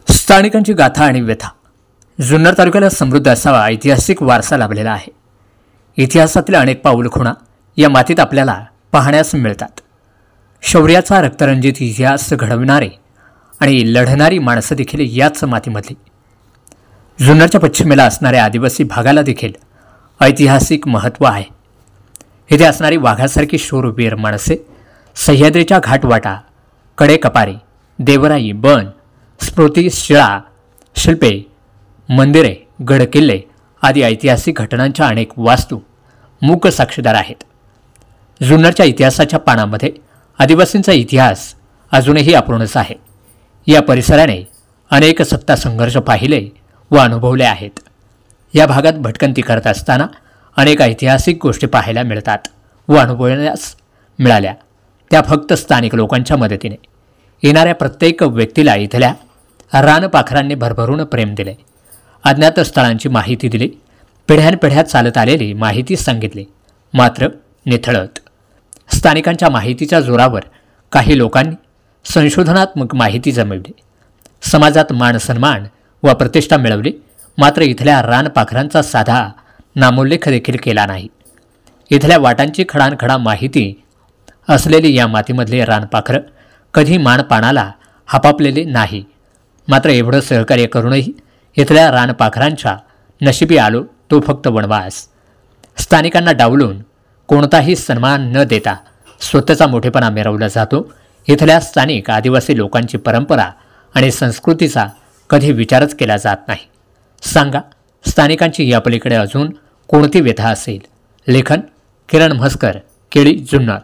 स्थानिकांची गाथा आणि व्यथा. जुन्नर तालुक्याला समृद्ध असा ऐतिहासिक वारसा लाभलेला आहे. इतिहासातील अनेक पाऊलखुणा या मातीत आपल्याला पाहण्यास मिळतात. शौर्याचा रक्तरंजित इतिहास घडविणारे आणि लढणारी माणसं देखील याच मातीमधली. जुन्नरच्या पश्चिमेला असणाऱ्या आदिवासी भागाला देखील ऐतिहासिक महत्त्व आहे. इथे असणारी वाघासारखी शूरवीर माणसे, सह्याद्रीच्या घाटवाटा, कडेकपारी, देवराई, बन, स्मृती, शिळा, शिल्पे, मंदिरे, गडकिल्ले आदी ऐतिहासिक घटनांच्या अनेक वास्तू मूक साक्षीदार आहेत. जुन्नरच्या इतिहासाच्या पानामध्ये आदिवासींचा इतिहास अजूनही अपूर्णच आहे. या परिसराने अनेक सत्ता संघर्ष पाहिले व अनुभवले आहेत. या भागात भटकंती करत असताना अनेक ऐतिहासिक गोष्टी पाहायला मिळतात व अनुभवण्यास मिळाल्या. त्या फक्त स्थानिक लोकांच्या मदतीने. येणाऱ्या प्रत्येक व्यक्तीला इथल्या रानपाखरांनी भरभरून प्रेम दिले. अज्ञात स्थळांची माहिती दिली. पिढ्यानपिढ्या चालत आलेली माहिती सांगितली, मात्र निथळत. स्थानिकांच्या माहितीच्या जोरावर काही लोकांनी संशोधनात्मक माहिती जमवली. समाजात मानसन्मान व प्रतिष्ठा मिळवली, मात्र इथल्या रानपाखरांचा साधा नामोल्लेख देखील केला नाही. इथल्या वाटांची खडानखडा माहिती असलेली या मातीमधले रानपाखरं कधी मानपानाला हापापलेले नाही. मात्र एवढं सहकार्य करूनही इथल्या रानपाखरांच्या नशिबी आलो तो फक्त वनवास. स्थानिकांना डावलून कोणताही सन्मान न देता स्वतःचा मोठेपणा मिरवला जातो. इथल्या स्थानिक आदिवासी लोकांची परंपरा आणि संस्कृतीचा कधी विचारच केला जात नाही. सांगा, स्थानिकांची या पलीकडे अजून कोणती व्यथा असेल? लेखन किरण म्हस्कर, केळी, जुन्नर.